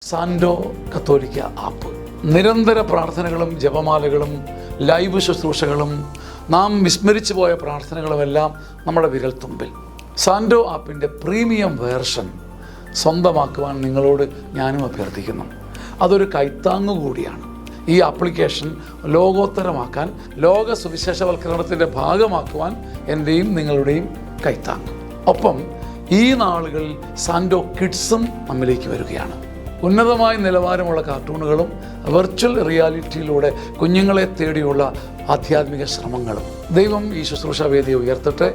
സാൻഡോ കത്തോലിക്ക ആപ്പ് നിരന്തര പ്രാർത്ഥനകളും ജപമാലകളും ലൈവ് ശുശ്രൂഷകളും നാം വിസ്മരിച്ചു പോയ പ്രാർത്ഥനകളുമെല്ലാം നമ്മുടെ വിരൽത്തുമ്പിൽ. സാൻഡോ ആപ്പിൻ്റെ പ്രീമിയം വേർഷൻ സ്വന്തമാക്കുവാൻ നിങ്ങളോട് ഞാനും അഭ്യർത്ഥിക്കുന്നു. അതൊരു കൈത്താങ്ങു കൂടിയാണ്. ഈ ആപ്ലിക്കേഷൻ ലോകോത്തരമാക്കാൻ, ലോക സുവിശേഷവൽക്കരണത്തിൻ്റെ ഭാഗമാക്കുവാൻ എൻ്റെയും നിങ്ങളുടെയും കൈത്താങ്ങ്. ഒപ്പം ഈ നാളുകളിൽ സാൻഡോ കിഡ്സും നമ്മിലേക്ക് വരികയാണ്. ഉന്നതമായ നിലവാരമുള്ള കാർട്ടൂണുകളും വെർച്വൽ റിയാലിറ്റിയിലൂടെ കുഞ്ഞുങ്ങളെ തേടിയുള്ള ആധ്യാത്മിക ശ്രമങ്ങളും. ദൈവം ഈ ശുശ്രൂഷ വേദിയെ ഉയർത്തട്ടെ.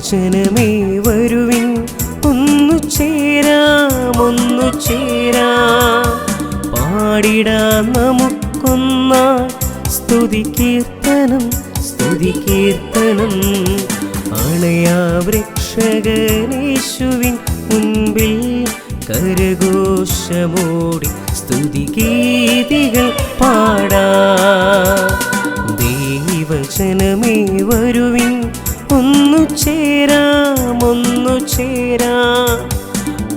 ജനമേ വരുവിൻ, ഒന്നു ചേരാം പാടിടാം നമുക്കൊന്നായി സ്തുതി കീർത്തനം അണയാ വൃക്ഷകനേശുവിൻ മുൻപിൽ കരഘോഷമോടി സ്തുതിഗീതികൾ പാടാം. ദൈവജനമേ വരുവിൻ, ഒന്നു ചേരാം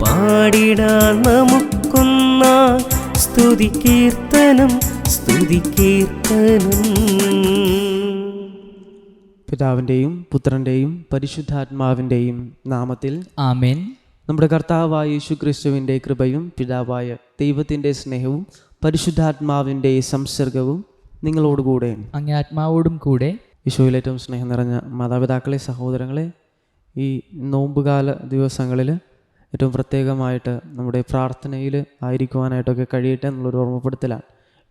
പാടിടാം നമുക്കൊന്നായി സ്തുതി കീർത്തനം. പിതാവിൻ്റെയും പുത്രൻ്റെയും പരിശുദ്ധാത്മാവിൻ്റെയും നാമത്തിൽ ആമേൻ. നമ്മുടെ കർത്താവായ യേശുക്രിസ്തുവിൻ്റെ കൃപയും പിതാവായ ദൈവത്തിൻ്റെ സ്നേഹവും പരിശുദ്ധാത്മാവിൻ്റെ സംസർഗവും നിങ്ങളോടുകൂടെ അങ്ങേ ആത്മാവോടും കൂടെ. ഈശോയിൽ ഏറ്റവും സ്നേഹം നിറഞ്ഞ മാതാപിതാക്കളെ, സഹോദരങ്ങളെ, ഈ നോമ്പുകാല ദിവസങ്ങളിൽ ഏറ്റവും പ്രത്യേകമായിട്ട് നമ്മുടെ പ്രാർത്ഥനയിൽ ആയിരിക്കുവാനായിട്ടൊക്കെ കഴിയട്ടെ എന്നുള്ളൊരു ഓർമ്മപ്പെടുത്തലാണ്.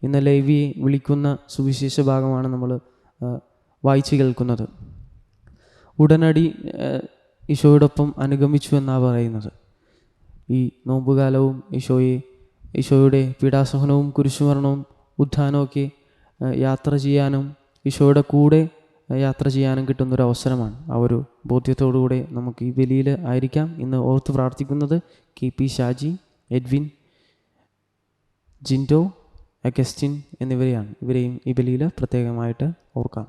ഇന്ന് ലേവിയെ വിളിക്കുന്ന സുവിശേഷ ഭാഗമാണ് നമ്മൾ വായിച്ചു കേൾക്കുന്നത്. ഉടനടി ഈശോയോടൊപ്പം അനുഗമിച്ചു എന്നാണ് പറയുന്നത്. ഈ നോമ്പുകാലവും ഈശോയുടെ പീഡാസഹനവും കുരിശുമരണവും ഉത്ഥാനമൊക്കെ യാത്ര ചെയ്യാനും ഈശോയുടെ കൂടെ യാത്ര ചെയ്യാനും കിട്ടുന്നൊരു അവസരമാണ്. ആ ഒരു ബോധ്യത്തോടുകൂടെ നമുക്ക് ഈ ബലിയിൽ ആയിരിക്കാം. ഇന്ന് ഓർത്ത് പ്രാർത്ഥിക്കുന്നത് KP Shaji, Edwin, Jinto, Augustine എന്നിവരെയാണ്. ഇവരെയും ഈ ബലിയിൽ പ്രത്യേകമായിട്ട് ഓർക്കാം.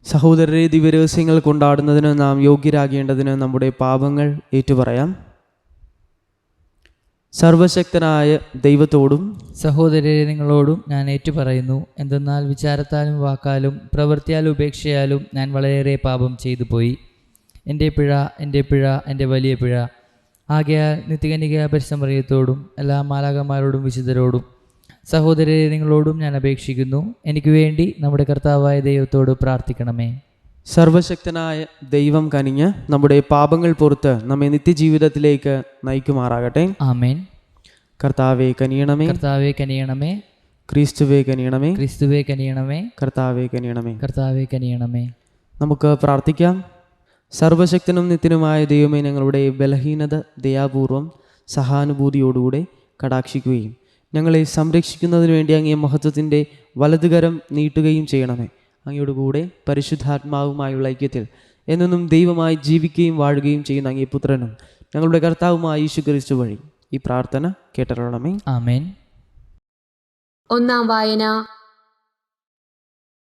സഹോദരരെ, ദിവ്യരഹസ്യങ്ങൾ കൊണ്ടാടുന്നതിന് നാം യോഗ്യരാകേണ്ടതിന് നമ്മുടെ പാപങ്ങൾ ഏറ്റുപറയാം. സർവശക്തനായ ദൈവത്തോടും സഹോദരരെ, നിങ്ങളോടും ഞാൻ ഏറ്റുപറയുന്നു. എന്തെന്നാൽ വിചാരത്താലും വാക്കാലും പ്രവൃത്തിയാലും ഉപേക്ഷയാലും ഞാൻ വളരെയേറെ പാപം ചെയ്തു പോയി. എൻ്റെ പിഴ, എൻ്റെ വലിയ പിഴ. ആകയാൽ നിത്യകന്യക പരിസമറിയത്തോടും എല്ലാ മാലാഖമാരോടും വിശുദ്ധരോടും സഹോദരരെ നിങ്ങളോടും ഞാൻ അപേക്ഷിക്കുന്നു, എനിക്ക് വേണ്ടി നമ്മുടെ കർത്താവായ ദൈവത്തോട് പ്രാർത്ഥിക്കണമേ. സർവശക്തനായ ദൈവം കനിഞ്ഞ് നമ്മുടെ പാപങ്ങൾ പുറത്ത് നമ്മെ നിത്യജീവിതത്തിലേക്ക് നയിക്കുമാറാകട്ടെ. ആമേൻ. കർത്താവേ കനിയണമേ, കർത്താവേ കനിയണമേ. ക്രിസ്തുവേ കനിയണമേ, ക്രിസ്തുവേ കനിയണമേ. കർത്താവേ കനിയണമേ, കർത്താവേ കനിയണമേ. നമുക്ക് പ്രാർത്ഥിക്കാം. സർവശക്തനും നിത്യനുമായ ദൈവമേ, ഞങ്ങളുടെ ബലഹീനത ദയാപൂർവം സഹാനുഭൂതിയോടുകൂടെ കടാക്ഷിക്കുകയും ഞങ്ങളെ സംരക്ഷിക്കുന്നതിന് വേണ്ടി അങ്ങേ മഹത്വത്തിൻ്റെ വലതുകരം നീട്ടുകയും ചെയ്യണമേ. അങ്ങയുടെ കൂടെ പരിശുദ്ധാത്മാവുമായുള്ള ഐക്യത്തിൽ എന്നും ദൈവമായി ജീവിക്കുകയും വാഴുകയും ചെയ്യുന്ന അങ്ങേ പുത്രനും ഞങ്ങളുടെ കർത്താവുമായ യേശു ക്രിസ്തു വഴി ഈ പ്രാർത്ഥന കേട്ടറിയണമേ. ആമേൻ. ഒന്നാം വായന.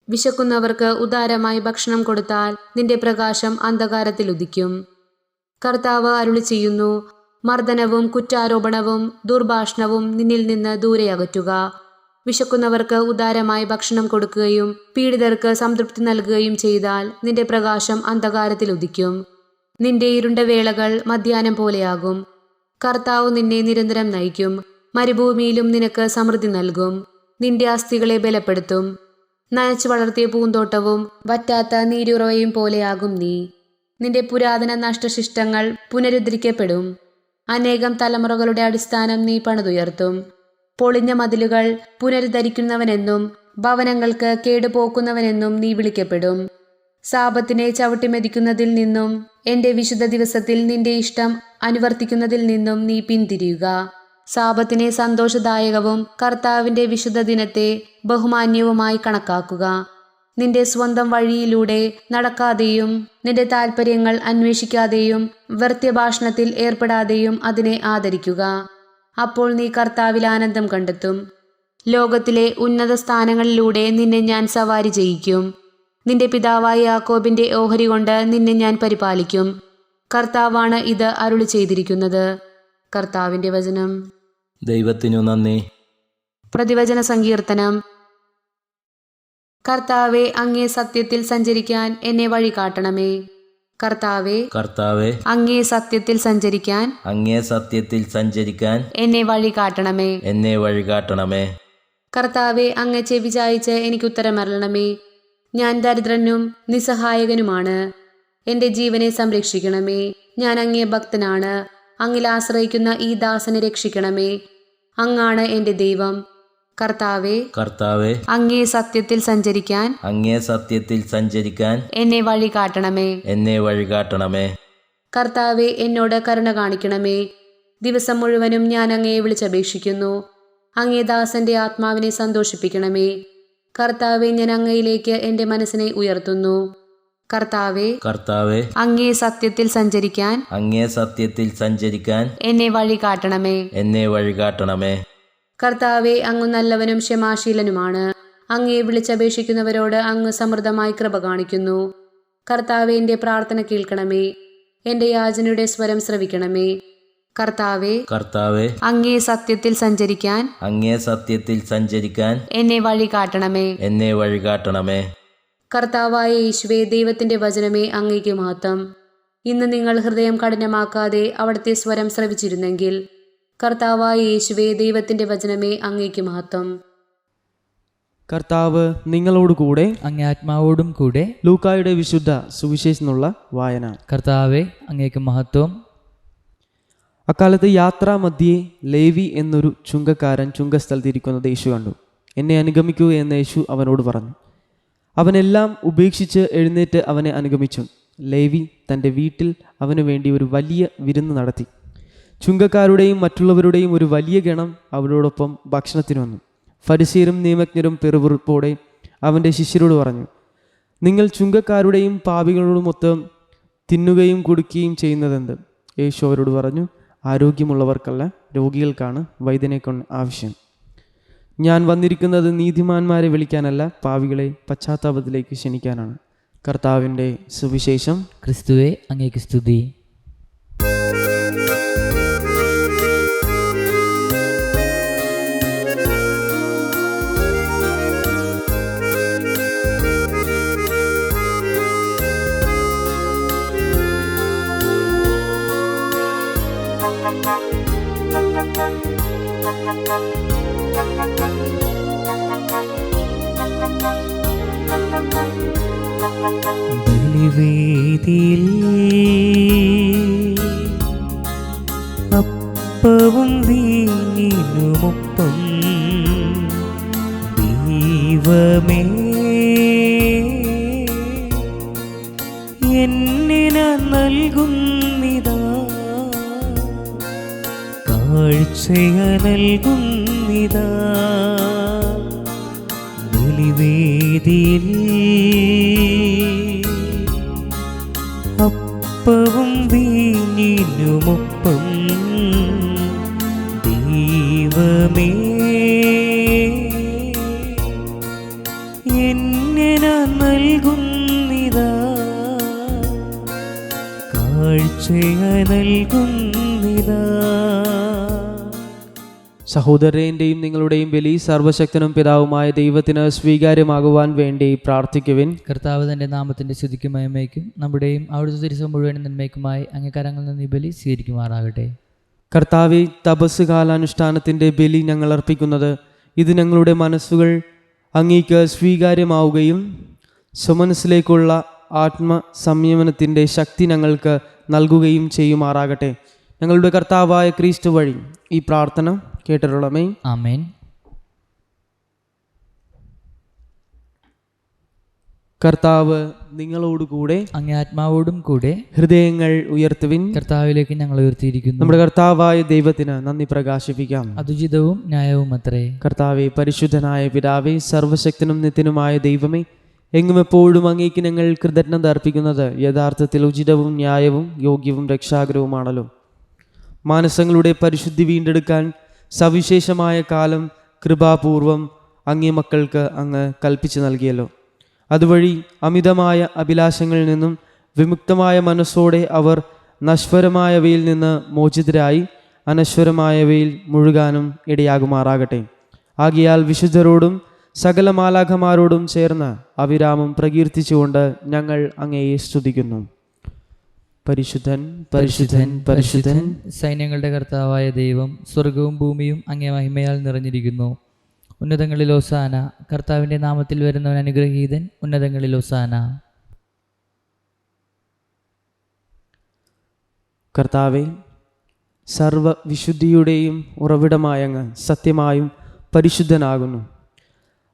വിശക്കുന്നവർക്ക് ഉദാരമായി ഭക്ഷണം കൊടുത്താൽ നിന്റെ പ്രകാശം അന്ധകാരത്തിൽ ഉദിക്കും. കർത്താവ് അരുളി ചെയ്യുന്നു, മർദ്ദനവും കുറ്റാരോപണവും ദുർഭാഷണവും നിന്നിൽ നിന്ന് ദൂരെ അകറ്റുക. വിശക്കുന്നവർക്ക് ഉദാരമായി ഭക്ഷണം കൊടുക്കുകയും പീഡിതർക്ക് സംതൃപ്തി നൽകുകയും ചെയ്താൽ നിന്റെ പ്രകാശം അന്ധകാരത്തിൽ ഉദിക്കും. നിന്റെ ഇരുണ്ട വേളകൾ മധ്യാഹ്നം പോലെയാകും. കർത്താവ് നിന്നെ നിരന്തരം നയിക്കും. മരുഭൂമിയിലും നിനക്ക് സമൃദ്ധി നൽകും. നിന്റെ അസ്ഥികളെ ബലപ്പെടുത്തും. നനച്ചു വളർത്തിയ പൂന്തോട്ടവും വറ്റാത്ത നീരുറവയും പോലെയാകും നീ. നിന്റെ പുരാതന നഷ്ടശിഷ്ടങ്ങൾ പുനരുദ്ധരിക്കപ്പെടും. അനേകം തലമുറകളുടെ അടിസ്ഥാനം നീ പണിതുയർത്തും. പൊളിഞ്ഞ മതിലുകൾ പുനരുദ്ധരിക്കുന്നവനെന്നും ഭവനങ്ങൾക്ക് കേടുപോക്കുന്നവനെന്നും നീ വിളിക്കപ്പെടും. സാപത്തിനെ ചവിട്ടിമെതിക്കുന്നതിൽ നിന്നും എന്റെ വിശുദ്ധ ദിവസത്തിൽ നിന്റെ ഇഷ്ടം അനുവർത്തിക്കുന്നതിൽ നിന്നും നീ പിന്തിരിയുക. സാപത്തിനെ സന്തോഷദായകവും കർത്താവിന്റെ വിശുദ്ധ ദിനത്തെ ബഹുമാന്യവുമായി കണക്കാക്കുക. നിന്റെ സ്വന്തം വഴിയിലൂടെ നടക്കാതെയും നിന്റെ താൽപ്പര്യങ്ങൾ അന്വേഷിക്കാതെയും വ്യർത്ഥഭാഷണത്തിൽ ഏർപ്പെടാതെയും അതിനെ ആദരിക്കുക. അപ്പോൾ നീ കർത്താവിൽ ആനന്ദം കണ്ടെത്തും. ലോകത്തിലെ ഉന്നത സ്ഥാനങ്ങളിലൂടെ നിന്നെ ഞാൻ സവാരി ചെയ്യിക്കും. നിന്റെ പിതാവായ യാക്കോബിന്റെ ഓഹരി കൊണ്ട് നിന്നെ ഞാൻ പരിപാലിക്കും. കർത്താവാണ് ഇത് അരുളി ചെയ്തിരിക്കുന്നത്. കർത്താവിന്റെ വചനം. ദൈവത്തിനു നന്ദി. പ്രതിവചന സങ്കീർത്തനം. കർത്താവെ, അങ്ങേ സത്യത്തിൽ സഞ്ചരിക്കാൻ എന്നെ വഴി കാട്ടണമേ. കർത്താവെ, കർത്താവെ, അങ്ങേ സത്യത്തിൽ സഞ്ചരിക്കാൻ അങ്ങേ സത്യത്തിൽ സഞ്ചരിക്കാൻ എന്നെ വഴി കാട്ടണമേ. എന്നെ വഴികാട്ടണമേ. കർത്താവെ, അങ്ങ് ചെവി ചായിച്ച് എനിക്ക് ഉത്തരമരുളണമേ. ഞാൻ ദരിദ്രനും നിസ്സഹായകനുമാണ്. എന്റെ ജീവനെ സംരക്ഷിക്കണമേ. ഞാൻ അങ്ങേ ഭക്തനാണ്. അങ്ങിൽ ആശ്രയിക്കുന്ന ഈ ദാസനെ രക്ഷിക്കണമേ. അങ്ങാണ് എന്റെ ദൈവം. കർത്താവെ, കർത്താവെ, അങ്ങേ സത്യത്തിൽ സഞ്ചരിക്കാൻ അങ്ങേ സത്യത്തിൽ സഞ്ചരിക്കാൻ എന്നെ വഴി കാട്ടണമേ. എന്നെ വഴികാട്ടണമേ. കർത്താവെ, എന്നോട് കരുണ കാണിക്കണമേ. ദിവസം മുഴുവനും ഞാൻ അങ്ങയെ വിളിച്ചപേക്ഷിക്കുന്നു. അങ്ങേ ദാസന്റെ ആത്മാവിനെ സന്തോഷിപ്പിക്കണമേ. കർത്താവെ, ഞാൻ അങ്ങയിലേക്ക് എന്റെ മനസ്സിനെ ഉയർത്തുന്നു. കർത്താവെ, കർത്താവെ, അങ്ങേ സത്യത്തിൽ സഞ്ചരിക്കാൻ അങ്ങേ സത്യത്തിൽ സഞ്ചരിക്കാൻ എന്നെ വഴി കാട്ടണമേ. എന്നെ വഴികാട്ടണമേ. കർത്താവെ, അങ്ങ് നല്ലവനും ക്ഷമാശീലനുമാണ്. അങ്ങയെ വിളിച്ചപേക്ഷിക്കുന്നവരോട് അങ്ങ് സമൃദ്ധമായി കൃപ കാണിക്കുന്നു. കർത്താവെ, എന്റെ പ്രാർത്ഥന കേൾക്കണമേ. എന്റെ യാചനയുടെ സ്വരം ശ്രവിക്കണമേ. കർത്താവെ, കർത്താവെ, അങ്ങേ സത്യത്തിൽ സഞ്ചരിക്കാൻ അങ്ങേ സത്യത്തിൽ സഞ്ചരിക്കാൻ എന്നെ വഴി കാട്ടണമേ. എന്നെ വഴികാട്ടണമേ. കർത്താവായ യേശുവേ, ദൈവത്തിന്റെ വചനമേ, അങ്ങേക്ക് മഹത്വം. ഇന്ന് നിങ്ങൾ ഹൃദയം കഠിനമാക്കാതെ അവിടുത്തെ സ്വരം ശ്രവിച്ചിരുന്നെങ്കിൽ, കർത്താവായ യേശുവേ, ദൈവത്തിന്റെ വചനമേ, അങ്ങേക്ക് മഹത്വം. കർത്താവ് നിങ്ങളോടുകൂടെ. അങ്ങേ ആത്മാവോടും കൂടെ. ലൂക്കായുടെ വിശുദ്ധ സുവിശേഷത്തിനുള്ള വായന. കർത്താവെ, അങ്ങേക്ക് മഹത്വം. അക്കാലത്ത് യാത്രാമധ്യേ ലേവി എന്നൊരു ചുങ്കക്കാരൻ ചുങ്കസ്ഥലത്തിരിക്കുന്നത് യേശു കണ്ടു. എന്നെ അനുഗമിക്കൂ എന്ന് യേശു അവനോട് പറഞ്ഞു. അവനെല്ലാം ഉപേക്ഷിച്ച് എഴുന്നേറ്റ് അവനെ അനുഗമിച്ചു. ലേവി തൻ്റെ വീട്ടിൽ അവനു വേണ്ടി ഒരു വലിയ വിരുന്ന് നടത്തി. ചുങ്കക്കാരുടെയും മറ്റുള്ളവരുടെയും ഒരു വലിയ ഗണം അവരോടൊപ്പം ഭക്ഷണത്തിന് വന്നു. ഫരിസീയരും നിയമജ്ഞരും പിറുപിറുപ്പോടെ അവൻ്റെ ശിഷ്യരോട് പറഞ്ഞു, നിങ്ങൾ ചുങ്കക്കാരുടെയും പാപികളോടുമൊത്ത് തിന്നുകയും കുടിക്കുകയും ചെയ്യുന്നതെന്ത്? യേശു അവരോട് പറഞ്ഞു, ആരോഗ്യമുള്ളവർക്കല്ല, രോഗികൾക്കാണ് വൈദ്യനെക്കൊണ്ട് ആവശ്യം. ഞാൻ വന്നിരിക്കുന്നത് നീതിമാന്മാരെ വിളിക്കാനല്ല, പാപികളെ പശ്ചാത്താപത്തിലേക്ക് ക്ഷണിക്കാനാണ്. കർത്താവിൻ്റെ സുവിശേഷം. ക്രിസ്തുവേ, അങ്ങേക്ക് സ്തുതി. ബലിവേദിയിൽ അപ്പവും വീഞ്ഞിനുമൊപ്പം ദൈവമേ എന്നെ നൽകുന്നിതാ. കാഴ്ചയ നൽകുന്നിതാ ബലിവേദിയിൽ അപ്പവും വീഞ്ഞിനുമൊപ്പം ദൈവമേ എന്നെ ഞാൻ നൽകുന്നിതാ കാഴ്ചയ നൽകുന്നിതാ. സഹോദരൻ്റെയും നിങ്ങളുടെയും ബലി സർവശക്തനും പിതാവുമായ ദൈവത്തിന് സ്വീകാര്യമാകുവാൻ വേണ്ടി പ്രാർത്ഥിക്കുവിൻ. കർത്താവ് തൻ്റെ നാമത്തിൻ്റെ സ്തുതിക്കും മഹിമയ്ക്കും നമ്മുടെയും അവിടുത്തെ തിരുസഭ മുഴുവൻ നന്മയ്ക്കുമായി അങ്ങേക്കരങ്ങളിൽ നിന്ന് ഈ ബലി സ്വീകരിക്കുമാറാകട്ടെ. കർത്താവെ, തപസ് കാലാനുഷ്ഠാനത്തിൻ്റെ ബലി ഞങ്ങൾ അർപ്പിക്കുന്നത് ഇത് ഞങ്ങളുടെ മനസ്സുകൾ അങ്ങേക്ക് സ്വീകാര്യമാവുകയും സുമനസ്സിലേക്കുള്ള ആത്മസംയമനത്തിൻ്റെ ശക്തി ഞങ്ങൾക്ക് നൽകുകയും ചെയ്യുമാറാകട്ടെ. ഞങ്ങളുടെ കർത്താവായ ക്രിസ്തു വഴി ഈ പ്രാർത്ഥന കേട്ടിട്ടുള്ളമേ. ആമേൻ. കർത്താവ് നിങ്ങളോടുകൂടെ, അങ്ങേ ആത്മാവോടും കൂടെ. ഹൃദയങ്ങൾ ഉയർത്തുവിൻ. കർത്താവിലേക്ക് ഞങ്ങൾ ഉയർത്തിയിരിക്കുന്നു. നമ്മുടെ കർത്താവായ ദൈവത്തിന് നന്ദി പ്രകാശിപ്പിക്കാം. അതുചിതവും ന്യായവും അത്രേ. കർത്താവെ, പരിശുദ്ധനായ പിതാവേ, സർവശക്തനും നിത്യനുമായ ദൈവമേ, എങ്ങും എപ്പോഴും അങ്ങേക്ക് ഞങ്ങൾ കൃതജ്ഞത അർപ്പിക്കുന്നത് യഥാർത്ഥത്തിൽ ഉചിതവും ന്യായവും യോഗ്യവും രക്ഷാകരവുമാണല്ലോ. മാനസങ്ങളുടെ പരിശുദ്ധി വീണ്ടെടുക്കാൻ സവിശേഷമായ കാലം കൃപാപൂർവം അങ്ങേ മക്കൾക്ക് അങ്ങ് കൽപ്പിച്ചു നൽകിയല്ലോ. അതുവഴി അമിതമായ അഭിലാഷങ്ങളിൽ നിന്നും വിമുക്തമായ മനസ്സോടെ അവർ നശ്വരമായവയിൽ നിന്ന് മോചിതരായി അനശ്വരമായവയിൽ മുഴുകാനും ഇടയാകുമാറാകട്ടെ. ആകയാൽ വിശുദ്ധരോടും സകല മാലാഖമാരോടും ചേർന്ന് അവിരാമം പ്രകീർത്തിച്ചുകൊണ്ട് ഞങ്ങൾ അങ്ങയെ സ്തുതിക്കുന്നു. പരിശുദ്ധൻ, പരിശുദ്ധൻ, പരിശുദ്ധൻ, സൈന്യങ്ങളുടെ കർത്താവായ ദൈവം, സ്വർഗവും ഭൂമിയും അങ്ങേ മഹിമയാൽ നിറഞ്ഞിരിക്കുന്നു. ഉന്നതങ്ങളിൽ ഓസാന. കർത്താവിൻ്റെ നാമത്തിൽ വരുന്നവൻ അനുഗ്രഹീതൻ. ഉന്നതങ്ങളിൽ ഓസാന. കർത്താവെ, സർവവിശുദ്ധിയുടെയും ഉറവിടമായ അങ്ങ് സത്യമായും പരിശുദ്ധനാകുന്നു.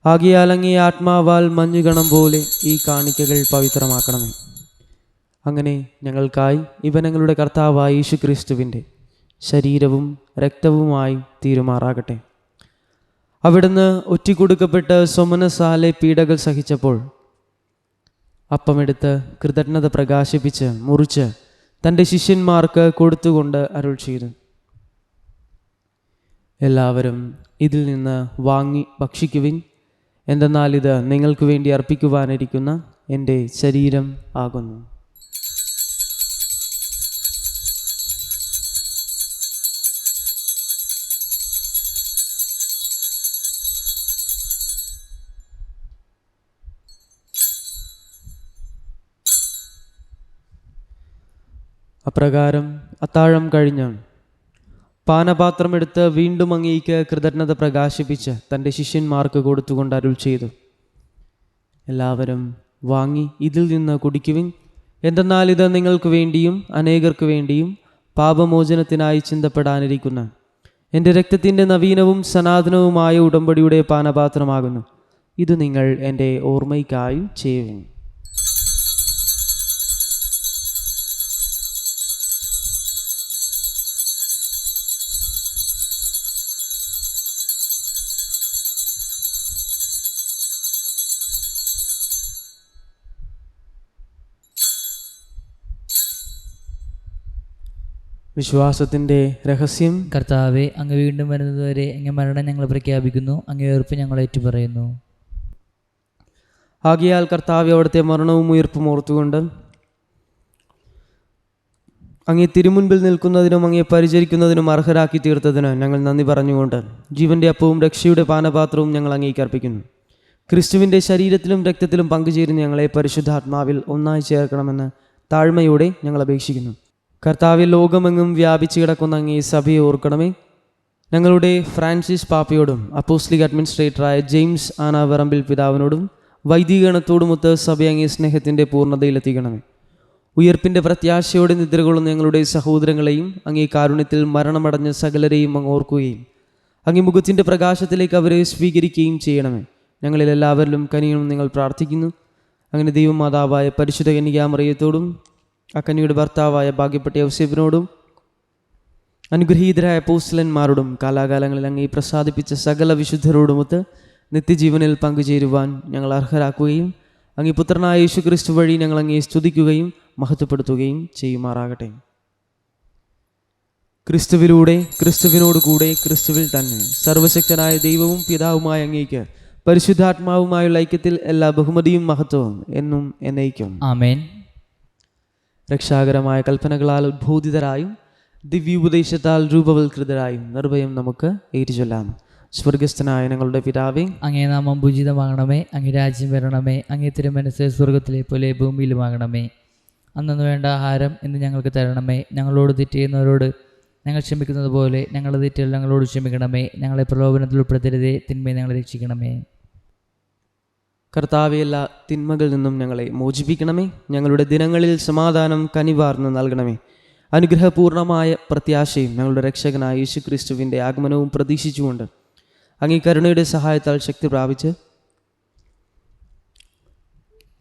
ആകയാൽ അങ്ങേ ആത്മാവാൽ മഞ്ഞുകണം പോലെ ഈ കാണിക്കകൾ പവിത്രമാക്കണമേ. അങ്ങനെ ഞങ്ങൾക്കായി ഇവ ഞങ്ങളുടെ കർത്താവായ യേശു ക്രിസ്തുവിൻ്റെ ശരീരവും രക്തവുമായി തീരുമാറാകട്ടെ. അവിടുന്ന് ഒറ്റിക്കൊടുക്കപ്പെട്ട് സോമനസാലെ പീഡകൾ സഹിച്ചപ്പോൾ അപ്പമെടുത്ത് കൃതജ്ഞത പ്രകാശിപ്പിച്ച് മുറിച്ച് തൻ്റെ ശിഷ്യന്മാർക്ക് കൊടുത്തുകൊണ്ട് അരുൾ ചെയ്തു, എല്ലാവരും ഇതിൽ നിന്ന് വാങ്ങി ഭക്ഷിക്കുവിൻ. എന്തെന്നാൽ ഇത് നിങ്ങൾക്ക് വേണ്ടി അർപ്പിക്കുവാനിരിക്കുന്ന എൻ്റെ ശരീരം ആകുന്നു. അപ്രകാരം അത്താഴം കഴിഞ്ഞ് പാനപാത്രമെടുത്ത് വീണ്ടും അങ്ങേക്ക് കൃതജ്ഞത പ്രകാശിപ്പിച്ച് തൻ്റെ ശിഷ്യന്മാർക്ക് കൊടുത്തുകൊണ്ട് അരുൾ ചെയ്തു, എല്ലാവരും വാങ്ങി ഇതിൽ നിന്ന് കുടിക്കുവിൻ. എന്തെന്നാൽ ഇത് നിങ്ങൾക്ക് വേണ്ടിയും അനേകർക്ക് വേണ്ടിയും പാപമോചനത്തിനായി ചിന്തപ്പെടാനിരിക്കുന്ന എൻ്റെ രക്തത്തിൻ്റെ നവീനവും സനാതനവുമായ ഉടമ്പടിയുടെ പാനപാത്രമാകുന്നു. ഇത് നിങ്ങൾ എൻ്റെ ഓർമ്മയ്ക്കായി ചെയ്യുവിൻ. വിശ്വാസത്തിൻ്റെ രഹസ്യം. കർത്താവെ, അങ്ങ് വീണ്ടും വരുന്നതുവരെ അങ്ങ് മരണം ഞങ്ങൾ പ്രഖ്യാപിക്കുന്നു. അങ്ങേ ഉയർപ്പ് ഞങ്ങൾ ഏറ്റുപറയുന്നു. ആകയാൽ കർത്താവെ, അവിടുത്തെ മരണവും ഉയർപ്പും ഓർത്തുകൊണ്ട് അങ്ങേ തിരുമുൻപിൽ നിൽക്കുന്നതിനും അങ്ങേ പരിചരിക്കുന്നതിനും അർഹരാക്കി തീർത്തതിന് ഞങ്ങൾ നന്ദി പറഞ്ഞുകൊണ്ട് ജീവൻ്റെ അപ്പവും രക്ഷയുടെ പാനപാത്രവും ഞങ്ങൾ അങ്ങേക്ക് അർപ്പിക്കുന്നു. ക്രിസ്തുവിൻ്റെ ശരീരത്തിലും രക്തത്തിലും പങ്കുചേരുന്ന ഞങ്ങളെ പരിശുദ്ധാത്മാവിൽ ഒന്നായി ചേർക്കണമെന്ന് താഴ്മയോടെ ഞങ്ങൾ അപേക്ഷിക്കുന്നു. കർത്താവിൽ ലോകമെങ്ങും വ്യാപിച്ചു കിടക്കുന്ന അങ്ങേ സഭയെ ഓർക്കണമേ. ഞങ്ങളുടെ ഫ്രാൻസിസ് പാപ്പയോടും അപ്പോസ്ലിക് അഡ്മിനിസ്ട്രേറ്ററായ ജെയിംസ് ആനാവറമ്പിൽ പിതാവിനോടും വൈദികഗണത്തോടുമൊത്ത് സഭ അങ്ങേ സ്നേഹത്തിൻ്റെ പൂർണ്ണതയിലെത്തിക്കണമേ. ഉയർപ്പിൻ്റെ പ്രത്യാശയോടെ നിദ്രകൊള്ളുന്ന ഞങ്ങളുടെ സഹോദരങ്ങളെയും അങ്ങേ കാരുണ്യത്തിൽ മരണമടഞ്ഞ സകലരെയും അങ്ങ് ഓർക്കുകയും അങ്ങേ മുഖത്തിൻ്റെ പ്രകാശത്തിലേക്ക് അവരെ സ്വീകരിക്കുകയും ചെയ്യണമേ. ഞങ്ങളിൽ എല്ലാവരിലും കനിയണം നിങ്ങൾ പ്രാർത്ഥിക്കുന്നു. അങ്ങനെ ദൈവമാതാവായ പരിശുദ്ധ കന്യകാമറിയത്തോടും അക്കന്യയുടെ ഭർത്താവായ ഭാഗ്യപ്പെട്ട യൗസേപ്പിനോടും അനുഗ്രഹീതരായ അപ്പോസ്തലന്മാരോടും കാലാകാലങ്ങളിൽ അങ്ങേ പ്രസാദിപ്പിച്ച സകല വിശുദ്ധരോടുമൊത്ത് നിത്യജീവനിൽ പങ്കുചേരുവാൻ ഞങ്ങൾ അർഹരാക്കുകയും അങ്ങേ പുത്രനായ യേശുക്രിസ്തു വഴി ഞങ്ങൾ അങ്ങേ സ്തുതിക്കുകയും മഹത്വപ്പെടുത്തുകയും ചെയ്യുമാറാകട്ടെ. ക്രിസ്തുവിലൂടെ, ക്രിസ്തുവിനോട് കൂടെ, ക്രിസ്തുവിൽ തന്നെ സർവശക്തനായ ദൈവവും പിതാവുമായ അങ്ങേക്ക് പരിശുദ്ധാത്മാവുമായുള്ള ഐക്യത്തിൽ എല്ലാ ബഹുമതിയും മഹത്വവും എന്നും എന്നേക്കും ആമേൻ. രക്ഷാകരമായ കൽപ്പനകളാൽ ഉദ്ബോധിതരായും ദിവ്യോപദേശത്താൽ രൂപവൽകൃതരായും നിർഭയം നമുക്ക് ഏറ്റുചൊല്ലാം. സ്വർഗസ്ഥനായ ഞങ്ങളുടെ പിതാവേ, അങ്ങേ നാമം പൂജിതമാകണമേ. അങ്ങേ രാജ്യം വരണമേ. അങ്ങേ തിരുമനസ്സ് സ്വർഗത്തിലെ പോലെ ഭൂമിയിലുമാകണമേ. അന്നു വേണ്ട ആഹാരം ഇന്ന് ഞങ്ങൾക്ക് തരണമേ. ഞങ്ങളോട് തെറ്റ് ചെയ്യുന്നവരോട് ഞങ്ങൾ ക്ഷമിക്കുന്നത് പോലെ ഞങ്ങളുടെ തെറ്റുകൾ ഞങ്ങളോട് ക്ഷമിക്കണമേ. ഞങ്ങളെ പ്രലോഭനത്തിൽ ഉൾപ്പെടുത്തരുതേ, തിന്മയെ ഞങ്ങളെ രക്ഷിക്കണമേ. കർത്താവേ, എല്ലാ തിന്മകളിൽ നിന്നും ഞങ്ങളെ മോചിപ്പിക്കണമേ. ഞങ്ങളുടെ ദിനങ്ങളിൽ സമാധാനം കനിവാർന്ന് നൽകണമേ. അനുഗ്രഹപൂർണമായ പ്രത്യാശയും ഞങ്ങളുടെ രക്ഷകനായ യേശുക്രിസ്തുവിൻ്റെ ആഗമനവും പ്രതീക്ഷിച്ചുകൊണ്ട് അങ്ങേ കരുണയുടെ സഹായത്താൽ ശക്തി പ്രാപിച്ച്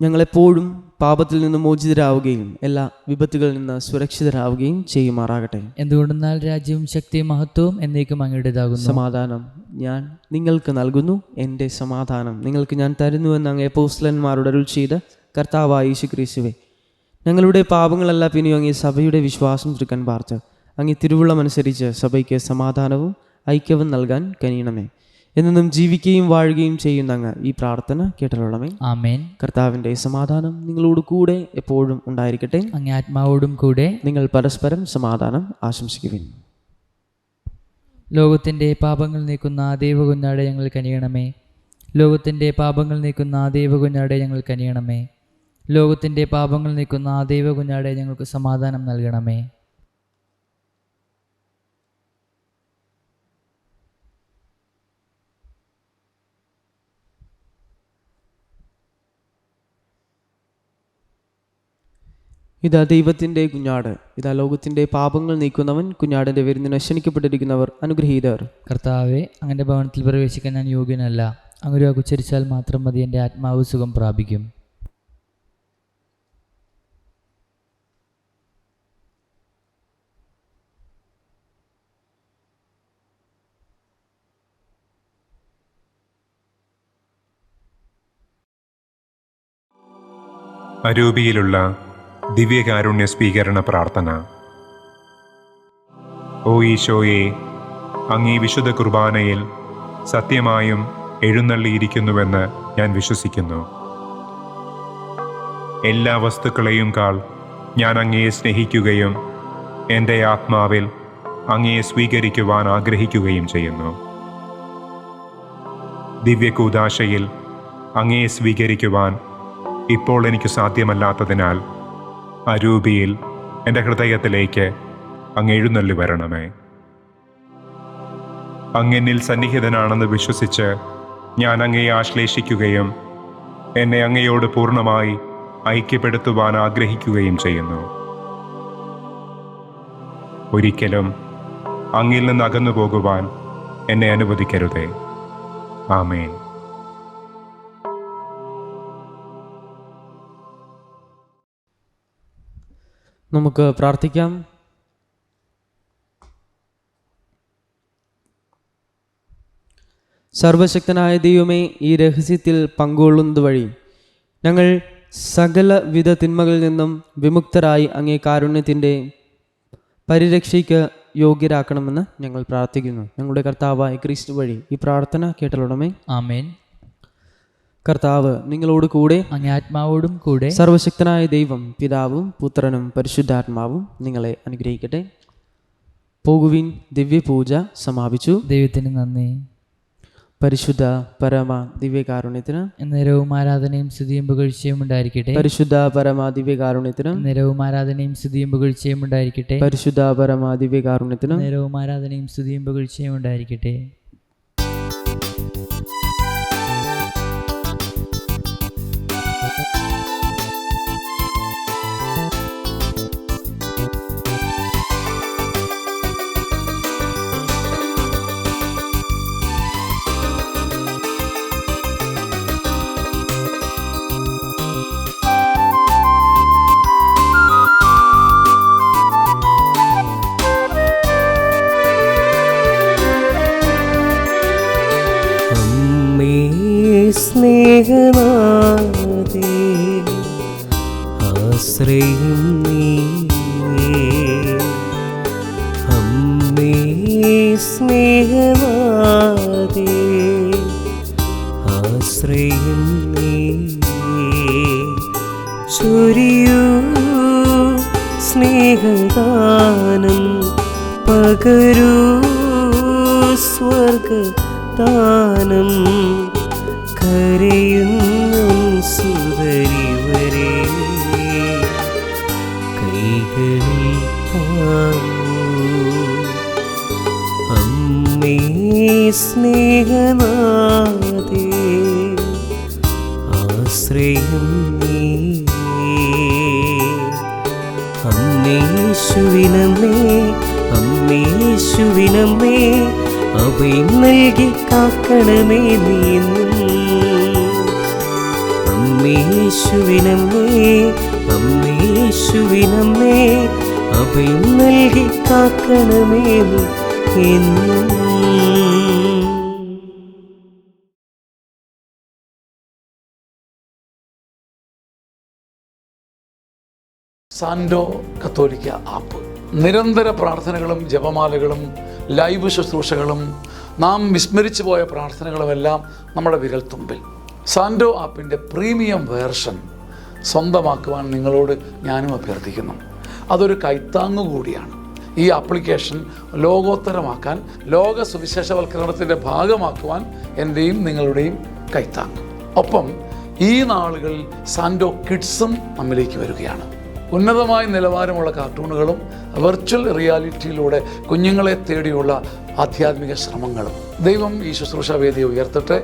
ഞങ്ങളെപ്പോഴും പാപത്തിൽ നിന്ന് മോചിതരാവുകയും എല്ലാ വിപത്തുകളിൽ നിന്ന് സുരക്ഷിതരാവുകയും ചെയ്യുമാറാകട്ടെ. എന്തുകൊണ്ടെന്നാൽ രാജ്യവും ശക്തിയും മഹത്വവും എന്നേക്കും അങ്ങയുടേതാകുന്നു. സമാധാനം ഞാൻ നിങ്ങൾക്ക് നൽകുന്നു, എൻ്റെ സമാധാനം നിങ്ങൾക്ക് ഞാൻ തരുന്നുവെന്ന് അങ്ങേ അപ്പോസ്തലന്മാരോട് അരുൾ ചെയ്ത കർത്താവായ യേശുക്രിസ്തുവേ, ഞങ്ങളുടെ പാപങ്ങളല്ല പിന്നെയും അങ്ങേ സഭയുടെ വിശ്വാസം തൃക്കൻ പാർത്ത് അങ്ങേ തിരുവുള്ളമനുസരിച്ച് സഭയ്ക്ക് സമാധാനവും ഐക്യവും നൽകാൻ കനിയണമേ. എന്നും ജീവിക്കുകയും വാഴുകയും ചെയ്യുന്ന അങ്ങ് ഈ പ്രാർത്ഥന കേട്ടരുളണമേ. ആമേൻ. കർത്താവിൻ്റെ സമാധാനം നിങ്ങളോട് കൂടെ എപ്പോഴും ഉണ്ടായിരിക്കട്ടെ. അങ്ങേ ആത്മാവോടും കൂടെ. നിങ്ങൾ പരസ്പരം സമാധാനം ആശംസിക്കുവിൻ. ലോകത്തിൻ്റെ പാപങ്ങൾ നീക്കുന്ന ദൈവകുഞ്ഞാടെ ഞങ്ങൾ കനിയണമേ. ലോകത്തിൻ്റെ പാപങ്ങൾ നീക്കുന്ന ദൈവകുഞ്ഞാടെ ഞങ്ങൾ കനിയണമേ. ലോകത്തിൻ്റെ പാപങ്ങൾ നീക്കുന്ന ദൈവകുഞ്ഞാടെ ഞങ്ങൾക്ക് സമാധാനം നൽകണമേ. ഇതാ ദൈവത്തിൻ്റെ കുഞ്ഞാട്, ഇതാ ലോകത്തിൻ്റെ പാപങ്ങൾ നീക്കുന്നവൻ. കുഞ്ഞാടിൻ്റെ വിരുന്നിന് ക്ഷണിക്കപ്പെട്ടിരിക്കുന്നവർ അനുഗ്രഹീതർ. കർത്താവെ, അങ്ങൻ്റെ ഭവനത്തിൽ പ്രവേശിക്കാൻ ഞാൻ യോഗ്യനല്ല. അങ്ങൊരു ഉച്ചരിച്ചാൽ മാത്രം മതി, എൻ്റെ ആത്മാവ് സുഖം പ്രാപിക്കും. അരൂപിയിലുള്ള ദിവ്യകാരുണ്യ സ്വീകരണ പ്രാർത്ഥന. ഓ ഈശോയെ, അങ്ങീ വിശുദ്ധ കുർബാനയിൽ സത്യമായും എഴുന്നള്ളിയിരിക്കുന്നുവെന്ന് ഞാൻ വിശ്വസിക്കുന്നു. എല്ലാ വസ്തുക്കളെയും കാൾ ഞാൻ അങ്ങയെ സ്നേഹിക്കുകയും എൻ്റെ ആത്മാവിൽ അങ്ങയെ സ്വീകരിക്കുവാൻ ആഗ്രഹിക്കുകയും ചെയ്യുന്നു. ദിവ്യകൂദാശയിൽ അങ്ങയെ സ്വീകരിക്കുവാൻ ഇപ്പോൾ എനിക്ക് സാധ്യമല്ലാത്തതിനാൽ അരൂപിയിൽ എൻ്റെ ഹൃദയത്തിലേക്ക് അങ്ങ് എഴുന്നള്ളി വരണമേ. അങ്ങെന്നിൽ സന്നിഹിതനാണെന്ന് വിശ്വസിച്ച് ഞാൻ അങ്ങയെ ആശ്ലേഷിക്കുകയും എന്നെ അങ്ങയോട് പൂർണ്ണമായി ഐക്യപ്പെടുത്തുവാൻ ആഗ്രഹിക്കുകയും ചെയ്യുന്നു. ഒരിക്കലും അങ്ങിൽ നിന്ന് അകന്നു പോകുവാൻ എന്നെ അനുവദിക്കരുതേ. ആമേൻ. നമുക്ക് പ്രാർത്ഥിക്കാം. സർവശക്തനായ ദൈവമേ, ഈ രഹസ്യത്തിൽ പങ്കുകൊള്ളുന്നത് വഴി ഞങ്ങൾ സകലവിധ തിന്മകളിൽ നിന്നും വിമുക്തരായി അങ്ങേ കാരുണ്യത്തിൻ്റെ പരിരക്ഷയ്ക്ക് യോഗ്യരാക്കണമെന്ന് ഞങ്ങൾ പ്രാർത്ഥിക്കുന്നു. ഞങ്ങളുടെ കർത്താവായ ക്രിസ്തു വഴി ഈ പ്രാർത്ഥന കേട്ടലുടമേ. ആമേൻ. കർത്താവ് നിങ്ങളോട് കൂടെ, അങ്ങേ ആത്മാവോടും കൂടെ. സർവശക്തനായ ദൈവം പിതാവും പുത്രനും പരിശുദ്ധാത്മാവും നിങ്ങളെ അനുഗ്രഹിക്കട്ടെ. പോകുവിൻ, ദിവ്യപൂജ സമാപിച്ചു. ദൈവത്തിന് നന്ദി. പരിശുദ്ധ പരമ ദിവ്യകാരുണ്യത്തിന് നേരവും ആരാധനയും സ്തുതിയും പുകഴ്ചയും ഉണ്ടായിരിക്കട്ടെ. പരിശുദ്ധ പരമ ദിവ്യകാരുണ്യത്തിന് നേരവും ആരാധനയും സ്തുതിയും പുകഴ്ചയും ഉണ്ടായിരിക്കട്ടെ. പരിശുദ്ധ പരമ ദിവ്യകാരുണ്യത്തിന് നേരവും ആരാധനയും സ്തുതിയും പുകഴ്ചയും ഉണ്ടായിരിക്കട്ടെ. സ്നേഹനാഥേ ആശ്രയം നീയേ അമ്മേ സ്നേഹനാഥേ ആശ്രയം നീയേ ചൊരിയൂ സ്നേഹദാനം പകരൂ സ്വർഗദാനം കരയുന്നു സുതരിവരെ കൈകളിൽ താങ്ങൂ അമ്മേ സ്നേഹനാഥേ ആശ്രയം നീയേ അമ്മേശുവിനമ്മേ അമ്മേശുവിനമ്മേ അഭയം നൽകി കാക്കണമേ നീന്നും അമ്മേശുവിനമ്മേ അമ്മേശുവിനമ്മേ അഭയം നൽകി കാക്കണമേ നീ എന്നും. സാൻഡോ കത്തോലിക്ക ആപ്പ് നിരന്തര പ്രാർത്ഥനകളും ജപമാലകളും ലൈവ് ശുശ്രൂഷകളും നാം വിസ്മരിച്ചു പോയ പ്രാർത്ഥനകളുമെല്ലാം നമ്മുടെ വിരൽത്തുമ്പിൽ. സാൻഡോ ആപ്പിൻ്റെ പ്രീമിയം വേർഷൻ സ്വന്തമാക്കുവാൻ നിങ്ങളോട് ഞാനും അഭ്യർത്ഥിക്കുന്നു. അതൊരു കൈത്താങ്ങു കൂടിയാണ്. ഈ ആപ്ലിക്കേഷൻ ലോകോത്തരമാക്കാൻ, ലോക സുവിശേഷവൽക്കരണത്തിൻ്റെ ഭാഗമാക്കുവാൻ എൻ്റെയും നിങ്ങളുടെയും കൈത്താങ്ങ്. ഒപ്പം ഈ നാളുകളിൽ സാൻഡോ കിഡ്സും നമ്മിലേക്ക് വരികയാണ്. ഉന്നതമായ നിലവാരമുള്ള കാർട്ടൂണുകളും വെർച്വൽ റിയാലിറ്റിയിലൂടെ കുഞ്ഞുങ്ങളെ തേടിയുള്ള ആധ്യാത്മിക ശ്രമങ്ങളും. ദൈവം ഈ ശുശ്രൂഷ വേദിയെ ഉയർത്തട്ടെ.